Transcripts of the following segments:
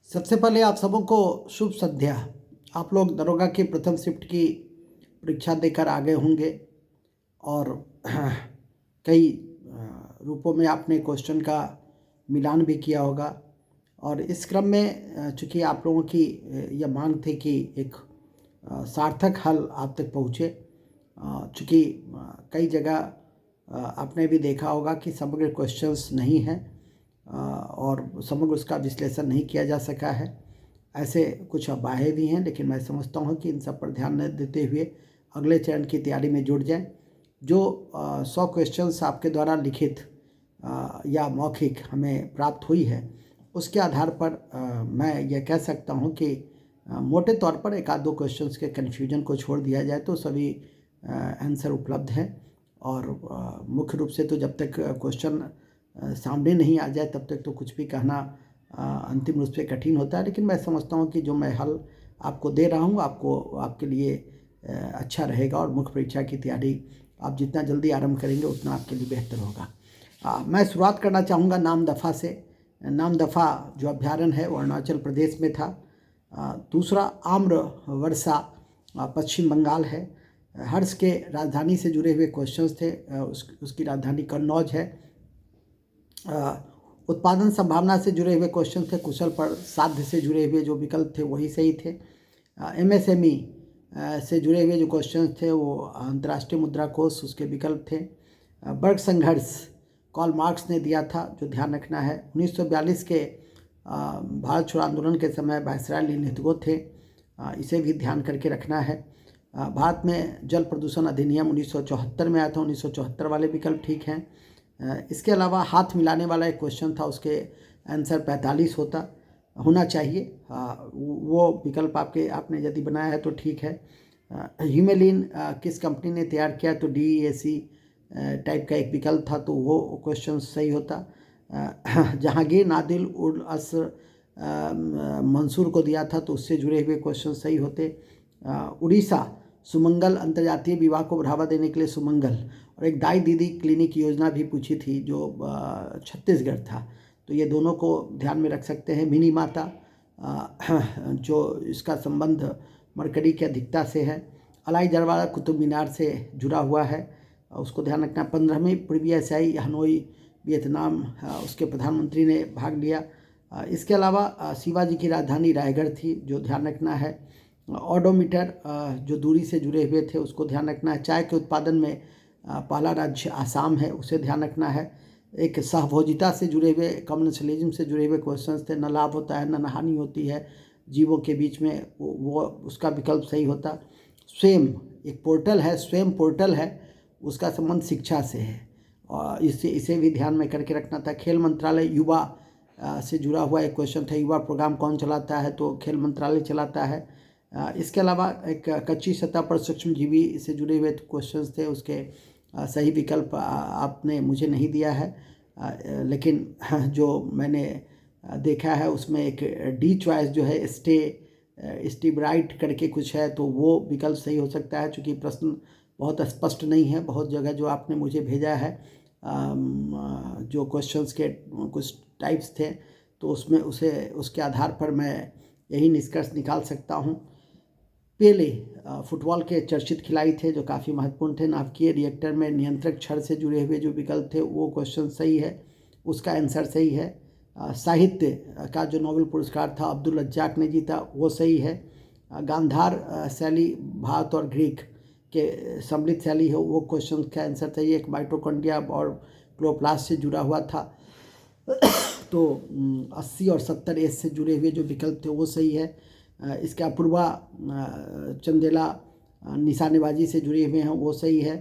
सबसे पहले आप सबों को शुभ संध्या। आप लोग दरोगा की प्रथम शिफ्ट की परीक्षा देकर आ गए होंगे और कई रूपों में आपने क्वेश्चन का मिलान भी किया होगा। और इस क्रम में चूँकि आप लोगों की यह मांग थी कि एक सार्थक हल आप तक पहुँचे, चूँकि कई जगह आपने भी देखा होगा कि समग्र क्वेश्चंस नहीं हैं और समग्र उसका विश्लेषण नहीं किया जा सका है। ऐसे कुछ अफवाहें भी हैं, लेकिन मैं समझता हूँ कि इन सब पर ध्यान न देते हुए अगले चरण की तैयारी में जुट जाएं। जो 100 क्वेश्चंस आपके द्वारा लिखित या मौखिक हमें प्राप्त हुई है, उसके आधार पर मैं यह कह सकता हूँ कि मोटे तौर पर एक आध दो क्वेश्चंस के कन्फ्यूजन को छोड़ दिया जाए तो सभी आंसर उपलब्ध हैं। और मुख्य रूप से तो जब तक क्वेश्चन सामने नहीं आ जाए तब तक तो कुछ भी कहना अंतिम रूप से कठिन होता है। लेकिन मैं समझता हूँ कि जो मैं हल आपको दे रहा हूँ आपके लिए अच्छा रहेगा और मुख्य परीक्षा की तैयारी आप जितना जल्दी आरंभ करेंगे उतना आपके लिए बेहतर होगा। मैं शुरुआत करना चाहूँगा नामदफ़ा से। नामदफ़ा जो अभ्यारण्य है वो अरुणाचल प्रदेश में था। दूसरा आम्र वर्षा पश्चिम बंगाल है। हर्ष के राजधानी से जुड़े हुए क्वेश्चंस थे। उसकी राजधानी कन्नौज है। उत्पादन संभावना से जुड़े हुए क्वेश्चन थे। कुशल पर साध्य से जुड़े हुए जो विकल्प थे वही सही थे। एमएसएमई से जुड़े हुए जो क्वेश्चन थे वो अंतर्राष्ट्रीय मुद्रा कोष उसके विकल्प थे। वर्ग संघर्ष कार्ल मार्क्स ने दिया था, जो ध्यान रखना है। 1942 के भारत छोड़ो आंदोलन के समय वायसराय लिनथगो थे, इसे भी ध्यान करके रखना है। भारत में जल प्रदूषण अधिनियम 1974 में आया था, 1974 वाले विकल्प ठीक हैं। इसके अलावा हाथ मिलाने वाला एक क्वेश्चन था, उसके आंसर 45 होना चाहिए। वो विकल्प आपने यदि बनाया है तो ठीक है। ह्यूमेलिन किस कंपनी ने तैयार किया, तो DEAC टाइप का एक विकल्प था, तो वो क्वेश्चन सही होता। जहांगीर नादिल उल असर मंसूर को दिया था, तो उससे जुड़े हुए क्वेश्चन सही होते। उड़ीसा सुमंगल अंतर्जातीय विवाह को बढ़ावा देने के लिए सुमंगल, और एक दाई दीदी क्लिनिक योजना भी पूछी थी जो छत्तीसगढ़ था, तो ये दोनों को ध्यान में रख सकते हैं। मिनी माता जो इसका संबंध मरकरी की अधिकता से है। अलाई दरवाज़ा कुतुब मीनार से जुड़ा हुआ है, उसको ध्यान रखना। 15वीं पूर्वी एशियाई हनोई वियतनाम, उसके प्रधानमंत्री ने भाग लिया। इसके अलावा शिवाजी की राजधानी रायगढ़ थी, जो ध्यान रखना है। ऑडोमीटर जो दूरी से जुड़े हुए थे उसको ध्यान रखना है। चाय के उत्पादन में पहला राज्य आसाम है, उसे ध्यान रखना है। एक सहभोजिता से जुड़े हुए कम्युनलिज्म से जुड़े हुए क्वेश्चंस थे। न लाभ होता है न हानि होती है जीवों के बीच में, वो उसका विकल्प सही होता। स्वयं एक पोर्टल है, स्वयं पोर्टल है, उसका संबंध शिक्षा से है और इसे भी ध्यान में करके रखना था। खेल मंत्रालय युवा से जुड़ा हुआ एक क्वेश्चन था। युवा प्रोग्राम कौन चलाता है, तो खेल मंत्रालय चलाता है। इसके अलावा एक कच्ची सतह पर सूक्ष्मजीवी से जुड़े हुए क्वेश्चंस थे, उसके सही विकल्प आपने मुझे नहीं दिया है, लेकिन जो मैंने देखा है उसमें एक डी चॉइस जो है स्टीब्राइट करके कुछ है, तो वो विकल्प सही हो सकता है। चूँकि प्रश्न बहुत स्पष्ट नहीं है, बहुत जगह जो आपने मुझे भेजा है जो क्वेश्चंस के कुछ टाइप्स थे, तो उसके आधार पर मैं यही निष्कर्ष निकाल सकता हूँ। पेले फुटबॉल के चर्चित खिलाड़ी थे जो काफ़ी महत्वपूर्ण थे। नाभिकीय रिएक्टर में नियंत्रक छड़ से जुड़े हुए जो विकल्प थे वो क्वेश्चन सही है, उसका आंसर सही है। साहित्य का जो नोबेल पुरस्कार था अब्दुल रज्जाक ने जीता, वो सही है। गांधार शैली भारत और ग्रीक के सम्मिलित शैली है, वो क्वेश्चन का आंसर सही है। एक माइटोकॉन्ड्रिया और क्लोरोप्लास्ट से जुड़ा हुआ था, तो 80 और 70 एस से जुड़े हुए जो विकल्प थे वो सही है। इसके अपूर्वा चंदेला निशानेबाजी से जुड़े हुए हैं, वो सही है।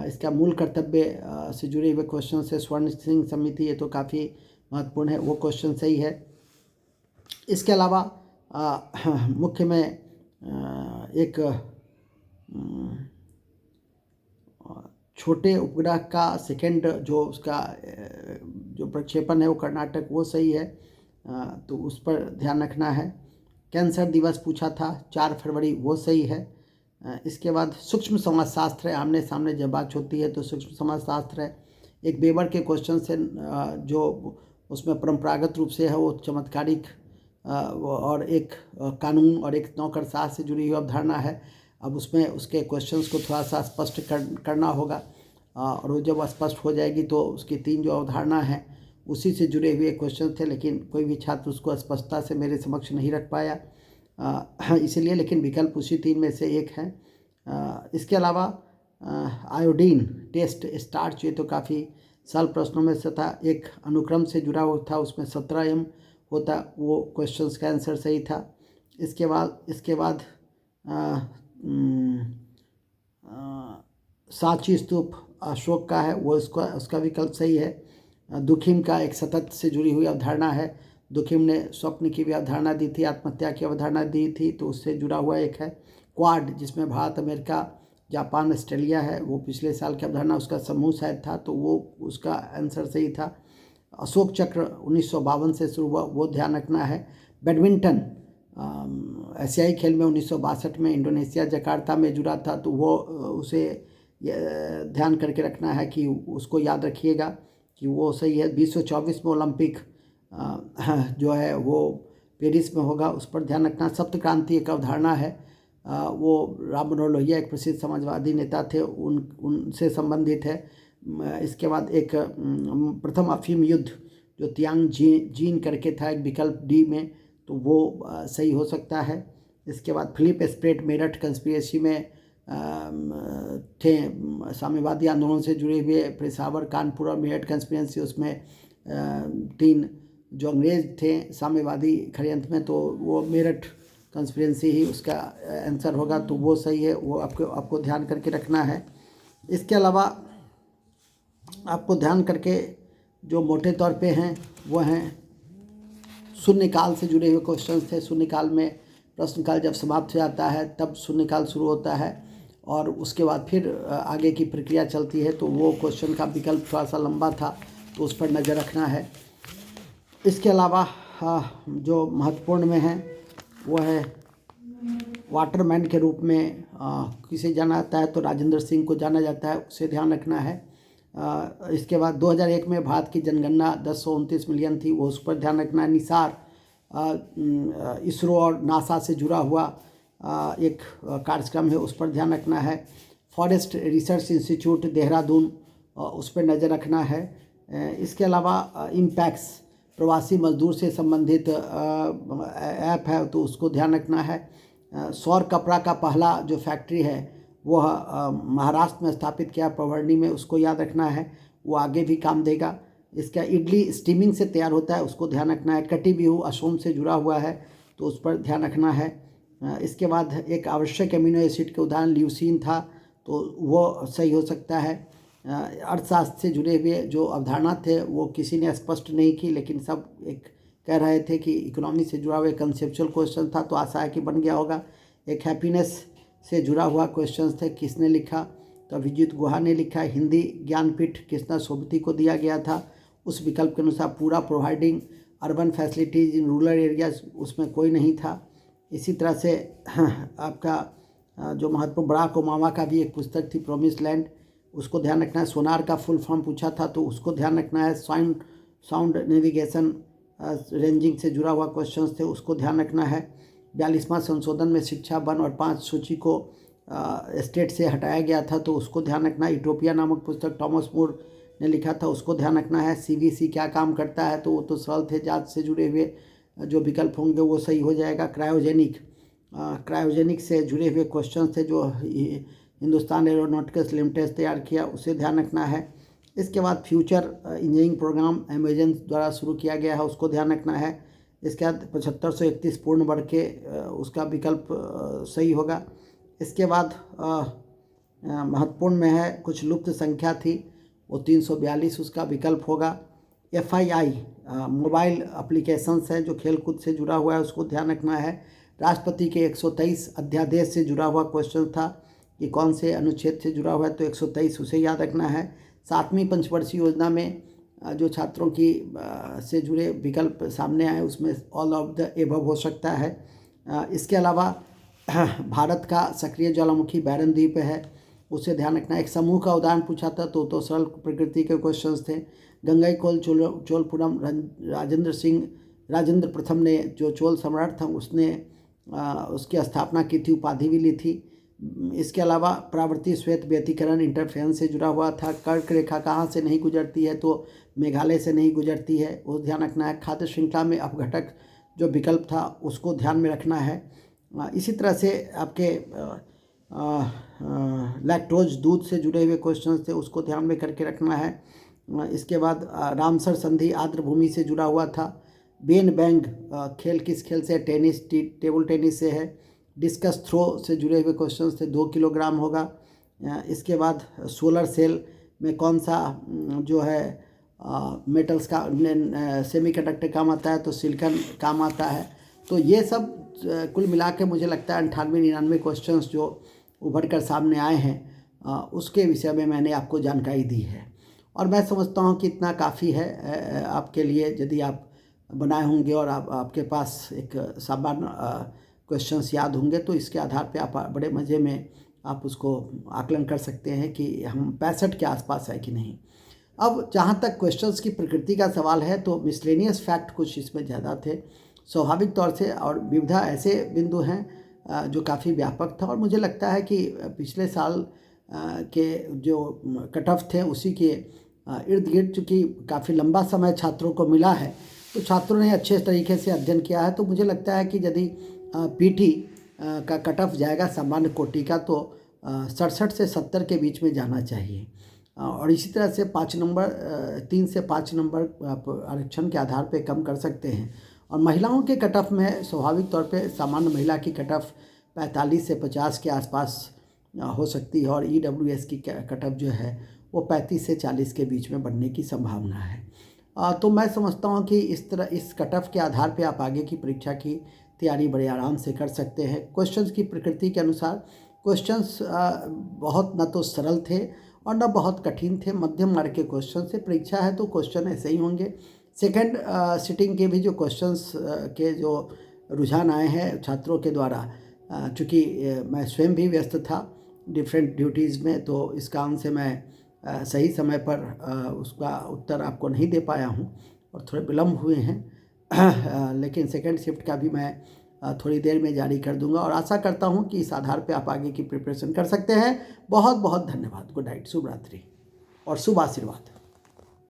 इसका मूल कर्तव्य से जुड़े हुए क्वेश्चन से स्वर्ण सिंह समिति, ये तो काफ़ी महत्वपूर्ण है, वो क्वेश्चन सही है। इसके अलावा मुख्य में एक छोटे उपग्रह का सेकेंड जो उसका जो प्रक्षेपण है वो कर्नाटक, वो सही है, तो उस पर ध्यान रखना है। कैंसर दिवस पूछा था 4 फरवरी, वो सही है। इसके बाद सूक्ष्म समाजशास्त्र है, आमने सामने जब बात होती है तो सूक्ष्म समाजशास्त्र है। एक बेबर के क्वेश्चन से जो उसमें परंपरागत रूप से है वो चमत्कारिक और एक कानून और एक नौकरशाह से जुड़ी हुई अवधारणा है। अब उसमें उसके क्वेश्चंस को थोड़ा सा स्पष्ट करना होगा, और वो जब स्पष्ट हो जाएगी तो उसकी 3 जो अवधारणा है उसी से जुड़े हुए क्वेश्चन थे, लेकिन कोई भी छात्र उसको स्पष्टता से मेरे समक्ष नहीं रख पाया, इसीलिए। लेकिन विकल्प उसी 3 में से एक है। इसके अलावा आयोडीन टेस्ट स्टार्च, ये तो काफ़ी सरल प्रश्नों में से था, एक अनुक्रम से जुड़ा हुआ था, उसमें 17M होता, वो क्वेश्चंस का आंसर सही था। इसके बाद सांची स्तूप अशोक का है, वो उसका विकल्प सही है। दुखिम का एक सतत से जुड़ी हुई अवधारणा है, दुखिम ने स्वप्न की भी अवधारणा दी थी, आत्महत्या की अवधारणा दी थी, तो उससे जुड़ा हुआ एक है। क्वाड, जिसमें भारत, अमेरिका, जापान, ऑस्ट्रेलिया है, वो पिछले साल की अवधारणा, उसका समूह शायद था, तो वो उसका आंसर सही था। अशोक चक्र 1952 से शुरू हुआ, वो ध्यान रखना है। बैडमिंटन एशियाई खेल में 1962 में इंडोनेशिया जकार्ता में जुड़ा था, तो वो उसे ध्यान करके रखना है कि उसको याद रखिएगा कि वो सही है। 2024 में ओलंपिक जो है वो पेरिस में होगा, उस पर ध्यान रखना। सप्त क्रांति एक अवधारणा है, वो राम मनोहर लोहिया एक प्रसिद्ध समाजवादी नेता थे, उनसे संबंधित है। इसके बाद एक प्रथम अफीम युद्ध जो तियांग जीन करके था, एक विकल्प डी में, तो वो सही हो सकता है। इसके बाद फिलिप स्प्रेट मेरठ कंस्पिरेसी में थे, साम्यवादी आंदोलन से जुड़े हुए, पेशावर, कानपुर और मेरठ कंस्पिरेसी, उसमें 3 जो अंग्रेज थे साम्यवादी षड्यंत्र में, तो वो मेरठ कंस्पिरेसी ही उसका आंसर होगा, तो वो सही है, वो आपको ध्यान करके रखना है। इसके अलावा आपको ध्यान करके जो मोटे तौर पे हैं वो हैं शून्यकाल से जुड़े हुए क्वेश्चंस थे। शून्यकाल में प्रश्नकाल जब समाप्त हो जाता है तब शून्यकाल शुरू होता है, और उसके बाद फिर आगे की प्रक्रिया चलती है, तो वो क्वेश्चन का विकल्प थोड़ा सा लंबा था, तो उस पर नज़र रखना है। इसके अलावा जो महत्वपूर्ण में है वो है वाटरमैन के रूप में किसे जाना जाता है, तो राजेंद्र सिंह को जाना जाता है, उसे ध्यान रखना है। इसके बाद 2001 में भारत की जनगणना 1029 मिलियन थी, वो उस पर ध्यान रखना है। निसार इसरो और नासा से जुड़ा हुआ एक कार्यक्रम है, उस पर ध्यान रखना है। फॉरेस्ट रिसर्च इंस्टीट्यूट देहरादून, उस पर नज़र रखना है। इसके अलावा इम्पैक्ट्स प्रवासी मजदूर से संबंधित ऐप है, तो उसको ध्यान रखना है। सौर कपड़ा का पहला जो फैक्ट्री है वो महाराष्ट्र में स्थापित किया, प्रवर्णी में, उसको याद रखना है, वो आगे भी काम देगा। इसका इडली स्टीमिंग से तैयार होता है, उसको ध्यान रखना है। कटी बिहू असोम से जुड़ा हुआ है, तो उस पर ध्यान रखना है। इसके बाद एक आवश्यक एमिनो एसिड के उदाहरण ल्यूसीन था, तो वो सही हो सकता है। अर्थशास्त्र से जुड़े हुए जो अवधारणा थे वो किसी ने स्पष्ट नहीं की, लेकिन सब एक कह रहे थे कि इकोनॉमी से जुड़ा हुआ कंसेप्चुअल क्वेश्चन था, तो आशा है कि बन गया होगा। एक हैप्पीनेस से जुड़ा हुआ क्वेश्चन थे, किसने लिखा, तो अभिजीत गुहा ने लिखा। हिंदी ज्ञानपीठ कृष्णा सोबती को दिया गया था, उस विकल्प के अनुसार पूरा providing urban facilities in rural areas, उसमें कोई नहीं था। इसी तरह से आपका जो महत्वपूर्ण बराक ओबामा का भी एक पुस्तक थी प्रोमिस लैंड, उसको ध्यान रखना है। सोनार का फुल फॉर्म पूछा था, तो उसको ध्यान रखना है। साउंड नेविगेशन रेंजिंग से जुड़ा हुआ क्वेश्चन थे, उसको ध्यान रखना है। 42वां संशोधन में शिक्षा 1 और 5 सूची को स्टेट से हटाया गया था, तो उसको ध्यान रखना है। यूटोपिया नामक पुस्तक टॉमस मोर ने लिखा था, उसको ध्यान रखना है। CBC क्या काम करता है, तो वो तो सरल थे, जांच से जुड़े हुए जो विकल्प होंगे वो सही हो जाएगा। क्रायोजेनिक से जुड़े हुए क्वेश्चन थे जो हिंदुस्तान एरोनॉटिक्स लिमिटेड तैयार किया, उसे ध्यान रखना है। इसके बाद फ्यूचर इंजीनियरिंग प्रोग्राम अमेजन द्वारा शुरू किया गया है, उसको ध्यान रखना है। इसके बाद 7531 पूर्ण वर्ग के उसका विकल्प सही होगा। इसके बाद महत्वपूर्ण में है कुछ लुप्त संख्या थी, वो 342 उसका विकल्प होगा। FII मोबाइल एप्लीकेशंस है जो खेलकूद से जुड़ा हुआ है, उसको ध्यान रखना है। राष्ट्रपति के 123 अध्यादेश से जुड़ा हुआ क्वेश्चन था कि कौन से अनुच्छेद से जुड़ा हुआ है, तो 123 उसे याद रखना है। 7वीं पंचवर्षीय योजना में जो छात्रों की से जुड़े विकल्प सामने आए उसमें ऑल ऑफ द एबव हो सकता है। इसके अलावा भारत का सक्रिय ज्वालामुखी बैरन द्वीप है, उसे ध्यान रखना है। एक समूह का उदाहरण पूछा था, तो सरल प्रकृति के क्वेश्चंस थे। गंगईकोल चोलपुरम राजेंद्र सिंह राजेंद्र प्रथम ने, जो चोल सम्राट था, उसने उसकी स्थापना की थी, उपाधि भी ली थी। इसके अलावा प्रावर्ती श्वेत व्यतिकरण इंटरफेरेंस से जुड़ा हुआ था। कर्क रेखा कहाँ से नहीं गुजरती है, तो मेघालय से नहीं गुजरती है, वो ध्यान रखना है। खाद्य श्रृंखला में अपघटक जो विकल्प था उसको ध्यान में रखना है। इसी तरह से आपके लैक्टोज दूध से जुड़े हुए क्वेश्चन थे, उसको ध्यान में करके रखना है। इसके बाद रामसर संधि आर्द्र भूमि से जुड़ा हुआ था। बेन बैंग खेल किस खेल से? टेनिस, टेबल टेनिस से है। डिस्कस थ्रो से जुड़े हुए क्वेश्चंस थे, 2 किलोग्राम होगा। इसके बाद सोलर सेल में कौन सा जो है मेटल्स का सेमीकंडक्टर काम आता है, तो सिलिकॉन काम आता है। तो ये सब कुल मिला के मुझे लगता है 98-99 क्वेश्चंस जो उभर कर सामने आए हैं, उसके विषय में मैंने आपको जानकारी दी है। और मैं समझता हूँ कि इतना काफ़ी है आपके लिए, यदि आप बनाए होंगे और आपके पास एक सामान्य क्वेश्चंस याद होंगे, तो इसके आधार पे आप बड़े मज़े में आप उसको आकलन कर सकते हैं कि हम 65 के आसपास है कि नहीं। अब जहाँ तक क्वेश्चंस की प्रकृति का सवाल है, तो मिसलेनियस फैक्ट कुछ इसमें ज़्यादा थे स्वाभाविक तौर से, और विविधा ऐसे बिंदु हैं जो काफ़ी व्यापक था। और मुझे लगता है कि पिछले साल के जो कट ऑफ थे उसी के इर्द गिर्द, चूँकि काफ़ी लंबा समय छात्रों को मिला है, तो छात्रों ने अच्छे तरीके से अध्ययन किया है। तो मुझे लगता है कि यदि पीटी का कट ऑफ जाएगा सामान्य कोटि का, तो 67 से 70 के बीच में जाना चाहिए। और इसी तरह से 5 नंबर 3 से 5 नंबर आप आरक्षण के आधार पे कम कर सकते हैं। और महिलाओं के कट ऑफ में स्वाभाविक तौर पे सामान्य महिला की कट ऑफ 45 से 50 के आसपास हो सकती है, और ईडब्ल्यूएस की कट ऑफ जो है वो 35 से 40 के बीच में बनने की संभावना है। तो मैं समझता हूँ कि इस तरह इस कट ऑफ के आधार पे आप आगे की परीक्षा की तैयारी बड़े आराम से कर सकते हैं। क्वेश्चंस की प्रकृति के अनुसार क्वेश्चंस बहुत न तो सरल थे और न बहुत कठिन थे, मध्यम मार्ग के क्वेश्चन से परीक्षा है, तो क्वेश्चन ऐसे ही होंगे। सेकंड सिटिंग के भी जो क्वेश्चंस के जो रुझान आए हैं छात्रों के द्वारा, चूँकि मैं स्वयं भी व्यस्त था डिफरेंट ड्यूटीज़ में, तो इस कारण से मैं सही समय पर उसका उत्तर आपको नहीं दे पाया हूँ और थोड़े विलम्ब हुए हैं। लेकिन सेकंड शिफ्ट का भी मैं थोड़ी देर में जारी कर दूंगा, और आशा करता हूं कि इस आधार पे आप आगे की प्रिपरेशन कर सकते हैं। बहुत बहुत धन्यवाद। गुड नाइट, शुभ रात्रि और शुभ आशीर्वाद।